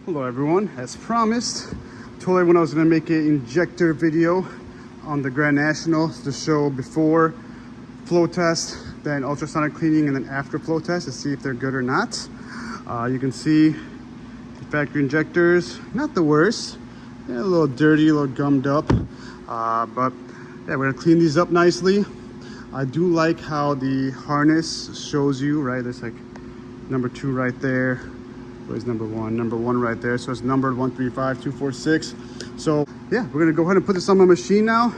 Hello everyone, as promised, told everyone I was going to make an injector video on the Grand National to show before flow test, then ultrasonic cleaning, and then after flow test to see if they're good or not. You can see the factory injectors, not the worst. Yeah, a little dirty, a little gummed up, but yeah, we're gonna clean these up nicely. I do like how the harness shows you, right? There's like number 2 right there. Where's number 1? Number 1 right there. So it's numbered 135, 246. So yeah, we're gonna go ahead and put this on my machine now,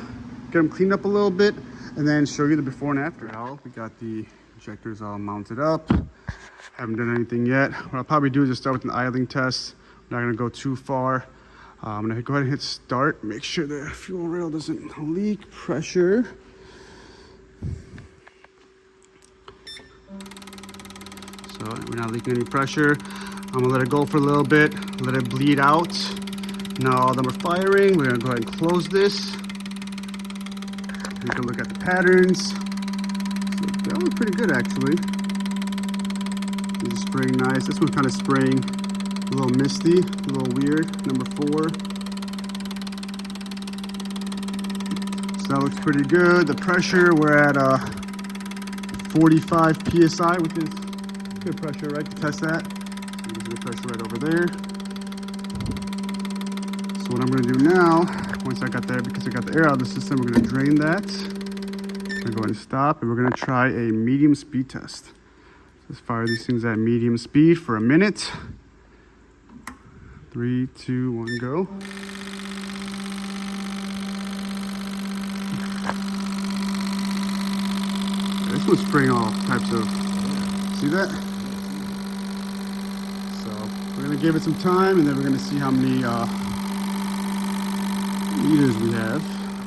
get them cleaned up a little bit, and then show you the before and after. Now we got the injectors all mounted up. Haven't done anything yet. What I'll probably do is just start with an idling test. I'm not gonna go too far. I'm gonna go ahead and hit start. Make sure the fuel rail doesn't leak pressure. So we're not leaking any pressure. I'm gonna let it go for a little bit, let it bleed out. Now then we're firing. We're gonna go ahead and close this. You can look at the patterns. So that was pretty good actually. This is spraying nice. This one's kind of spraying a little misty, a little weird. Number 4. So that looks pretty good. The pressure, we're at 45 PSI, which is good pressure, right, to test that. So you can see the pressure right over there. So what I'm gonna do now, once I got there, because I got the air out of the system, we're gonna drain that. I'm gonna go ahead and stop, and we're gonna try a medium speed test. Let's fire these things at medium speed for a minute. 3, 2, 1, go. This one's spraying all types of, see that? So we're gonna give it some time, and then we're gonna see how many liters we have.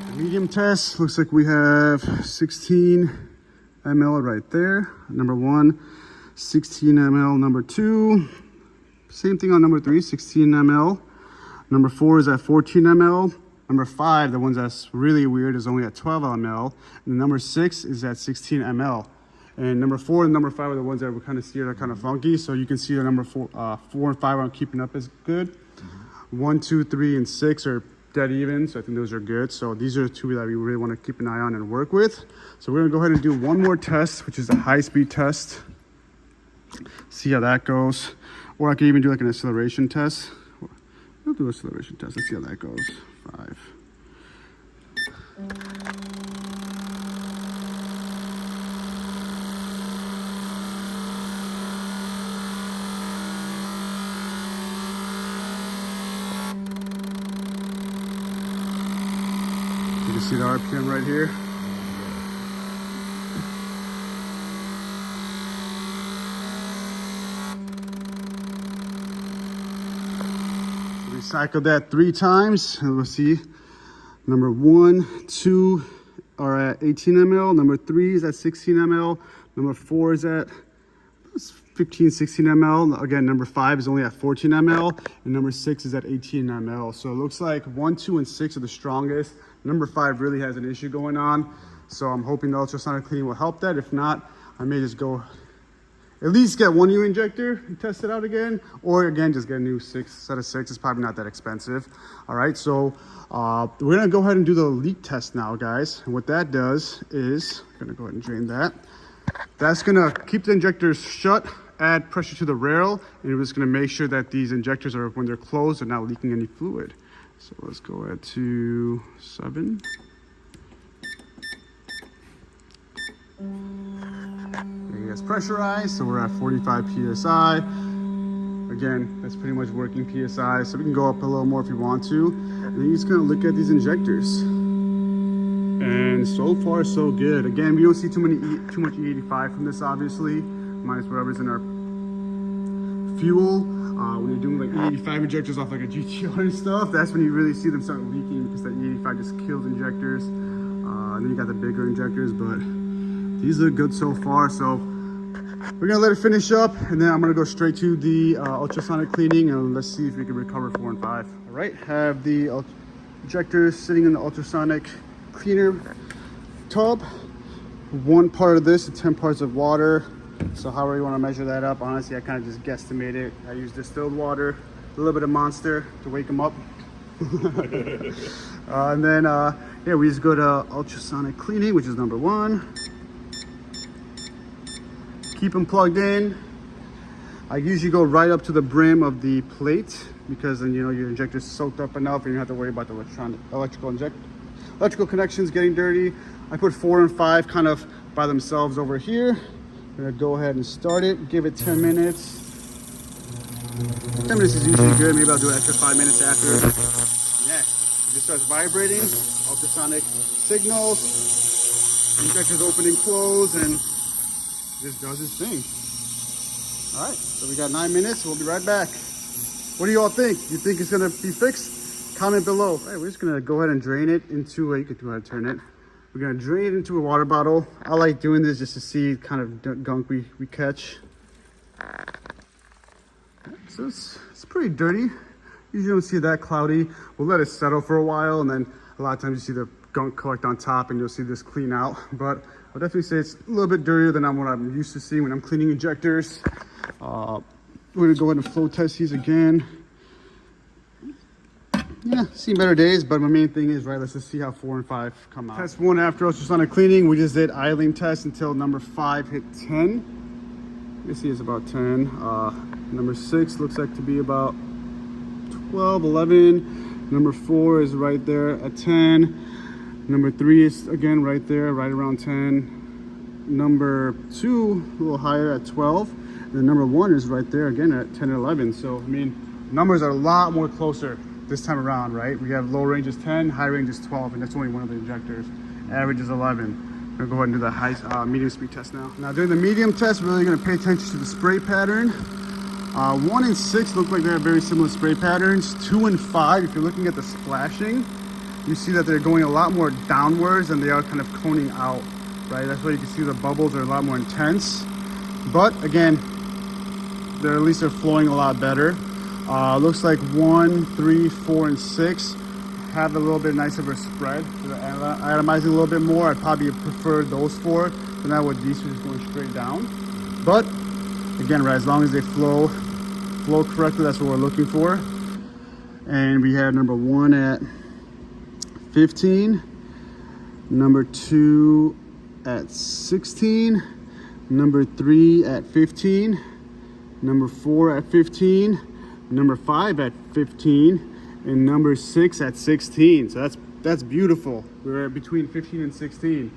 The medium test looks like we have 16 ml right there. Number 1, 16 ml. Number 2, same thing on number 3, 16 ml. Number 4 is at 14 ml. Number 5, the ones that's really weird, is only at 12 ml. And number 6 is at 16 ml. And number 4 and number 5 are the ones that we kind of see are kind of funky. So you can see the number 4 and 5 aren't keeping up as good. 1, 2, 3, and 6 are dead even. So I think those are good. So these are the 2 that we really want to keep an eye on and work with. So we're gonna go ahead and do one more test, which is a high-speed test. See how that goes. Or I could even do like an acceleration test. We'll do an acceleration test. Let's see how that goes. 5. You can see the RPM right here. We cycled that 3 times, and we'll see number 1, 2 are at 18 ml. Number 3 is at 16 ml. Number 4 is at 15, 16 ml. Again, number 5 is only at 14 ml, and number 6 is at 18 ml. So it looks like 1, 2, and 6 are the strongest. Number 5 really has an issue going on. So I'm hoping the ultrasonic cleaning will help that. If not, I may just go at least get 1 new injector and test it out again, or again, just get a new set of 6. It's probably not that expensive. All right, so we're gonna go ahead and do the leak test now, guys. And what that does is, I'm gonna go ahead and drain that. That's gonna keep the injectors shut, add pressure to the rail, and we're just gonna make sure that these injectors are, when they're closed, they're not leaking any fluid. So let's go ahead to 7. It's pressurized, so we're at 45 PSI. Again, that's pretty much working PSI, so we can go up a little more if you want to. And then you're just gonna look at these injectors. And so far, so good. Again, we don't see too much E85 from this, obviously, minus whatever's in our fuel. When you're doing like E85 injectors off like a GTR and stuff, that's when you really see them start leaking, because that E85 just kills injectors. And then you got the bigger injectors, but these look good so far. So we're gonna let it finish up, and then I'm gonna go straight to the ultrasonic cleaning, and let's see if we can recover 4 and 5. All right, have the injectors sitting in the ultrasonic cleaner tub. 1 part of this and 10 parts of water. So however you want to measure that up, honestly, I kind of just guesstimate it. I use distilled water. little bit of Monster to wake them up. And then yeah, we just go to ultrasonic cleaning, which is number 1. Keep them plugged in. I usually go right up to the brim of the plate because then, you know, your injector's soaked up enough and you don't have to worry about the electrical connections getting dirty. I put 4 and 5 kind of by themselves over here. I'm gonna go ahead and start it, give it 10 minutes. 10 minutes is usually good. Maybe I'll do an extra 5 minutes after. Yeah, it just starts vibrating, ultrasonic signals, injectors open and close, and just does its thing. All right, so we got 9 minutes. We'll be right back. What do you all think? You think it's gonna be fixed? Comment below. All right, we're just gonna go ahead and drain it into you could go ahead and turn it. We're gonna drain it into a water bottle. I like doing this just to see kind of gunk we catch. So it's pretty dirty. Usually don't see it that cloudy. We'll let it settle for a while, and then a lot of times you see the gunk collect on top and you'll see this clean out. But I'll definitely say it's a little bit dirtier than what I'm used to seeing when I'm cleaning injectors. We're gonna go ahead and flow test these again. Yeah, seen better days, but my main thing is, right, let's just see how 4 and 5 come out. Test 1 after ultrasonic cleaning. We just did idling test until number 5 hit 10. You see it's about 10. Number 6 looks like to be about 12, 11. Number 4 is right there at 10. Number 3 is again right there, right around 10. Number 2, a little higher at 12. And then number 1 is right there again at 10 and 11. So, I mean, numbers are a lot more closer this time around, right? We have low range is 10, high range is 12, and that's only one of the injectors. Average is 11. I'm gonna go ahead and do the medium speed test now. Now, during the medium test, we're really gonna pay attention to the spray pattern. 1 and 6 look like they have very similar spray patterns. 2 and 5, if you're looking at the splashing, you see that they're going a lot more downwards than they are kind of coning out, right? That's why you can see the bubbles are a lot more intense. But again, at least they're flowing a lot better. Looks like 1, 3, 4, and 6 have a little bit nicer of a spread. So they're atomizing a little bit more. I'd probably prefer those 4 than that would these 2 just going straight down. But again, right, as long as they flow correctly, that's what we're looking for. And we have number 1 at 15, number 2 at 16, number 3 at 15, number 4 at 15, number 5 at 15, and number 6 at 16. So that's beautiful. We're between 15 and 16,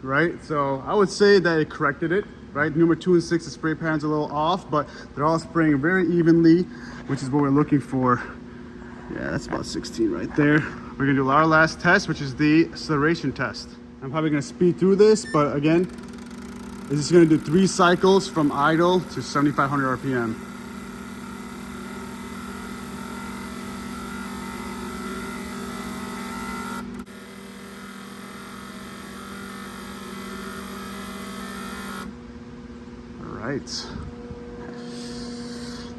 right? So I would say that it corrected it, right? Number 2 and 6, the spray pattern's a little off, but they're all spraying very evenly, which is what we're looking for. Yeah, that's about 16 right there. We're gonna do our last test, which is the acceleration test. I'm probably gonna speed through this, but again, it's just gonna do 3 cycles from idle to 7,500 RPM. Right.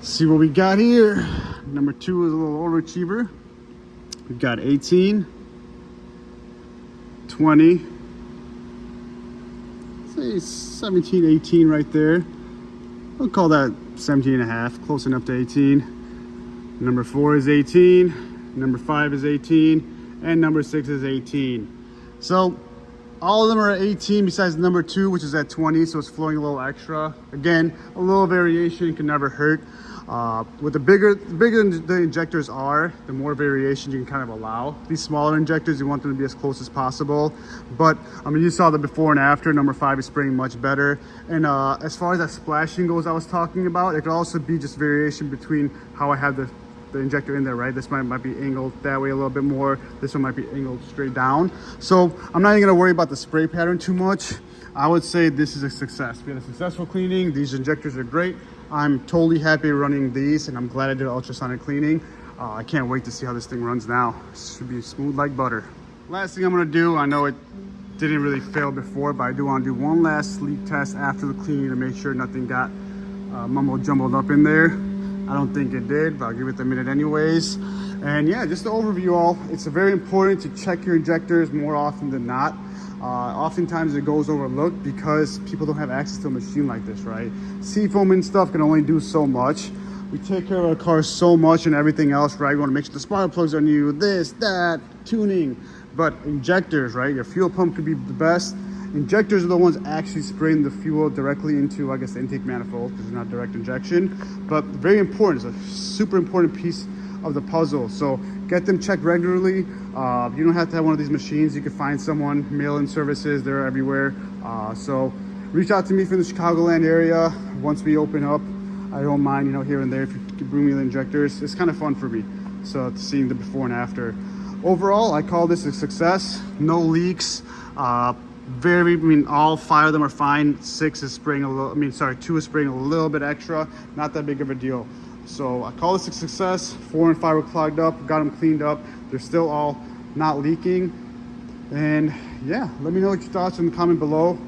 See what we got here. Number 2 is a little overachiever. We've got 18, 20, say 17, 18 right there. We'll call that 17 and a half, close enough to 18. Number 4 is 18, number 5 is 18, and number 6 is 18. So all of them are at 18 besides number 2, which is at 20, so it's flowing a little extra. Again, a little variation can never hurt. With the bigger the injectors are, the more variation you can kind of allow. These smaller injectors, you want them to be as close as possible. But I mean, you saw the before and after. Number 5 is spraying much better. And as far as that splashing goes, I was talking about, it could also be just variation between how I have the injector in there, right? This might be angled that way a little bit more. This one might be angled straight down. So I'm not even gonna worry about the spray pattern too much. I would say this is a success. We had a successful cleaning. These injectors are great. I'm totally happy running these, and I'm glad I did ultrasonic cleaning. I can't wait to see how this thing runs now. It should be smooth like butter. Last thing I'm gonna do, I know it didn't really fail before, but I do wanna do one last sleep test after the cleaning to make sure nothing got mumbo jumbled up in there. I don't think it did, but I'll give it a minute anyways. And yeah, just to overview all, it's very important to check your injectors more often than not. Oftentimes it goes overlooked because people don't have access to a machine like this, right? Seafoam and stuff can only do so much. We take care of our cars so much and everything else, right? We want to make sure the spark plugs are new, this, that, tuning. But injectors, right? Your fuel pump could be the best. Injectors are the ones actually spraying the fuel directly into, I guess, the intake manifold, because it's not direct injection. But very important, it's a super important piece of the puzzle. So get them checked regularly. You don't have to have one of these machines. You can find someone, mail-in services, they're everywhere. So reach out to me from the Chicagoland area. Once we open up, I don't mind, you know, here and there if you can bring me the injectors. It's kind of fun for me. So seeing the before and after. Overall, I call this a success. No leaks. All 5 of them are fine. 6 is spraying a little, 2 is spraying a little bit extra. Not that big of a deal. So I call this a success. 4 and 5 were clogged up, got them cleaned up. They're still all not leaking. And yeah, let me know what your thoughts in the comment below.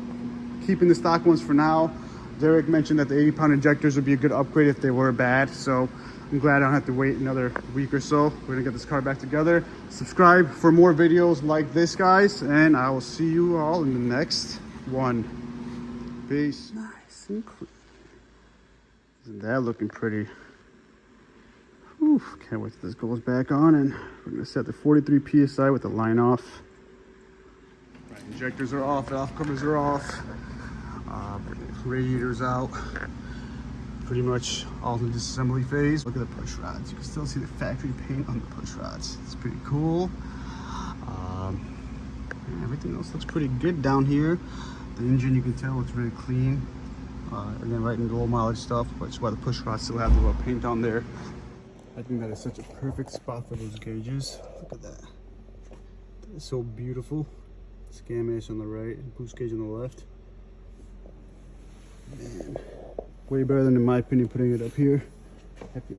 Keeping the stock ones for now. Derek mentioned that the 80-pound injectors would be a good upgrade if they were bad. So I'm glad I don't have to wait another week or so. We're gonna get this car back together. Subscribe for more videos like this, guys, and I will see you all in the next one. Peace. Nice and clean. Isn't that looking pretty? Whew, can't wait till this goes back on, and we're gonna set the 43 PSI with the line off. Right, injectors are off, valve covers are off, radiators out. Pretty much all in the disassembly phase. Look at the push rods. You can still see the factory paint on the push rods. It's pretty cool. Everything else looks pretty good down here. The engine, you can tell it's really clean. Again, right in the low mileage stuff, which is why the push rods still have the little paint on there. I think that is such a perfect spot for those gauges. Look at that. That is so beautiful. Scan mesh on the right, boost gauge on the left. Man. Way better than, in my opinion, putting it up here.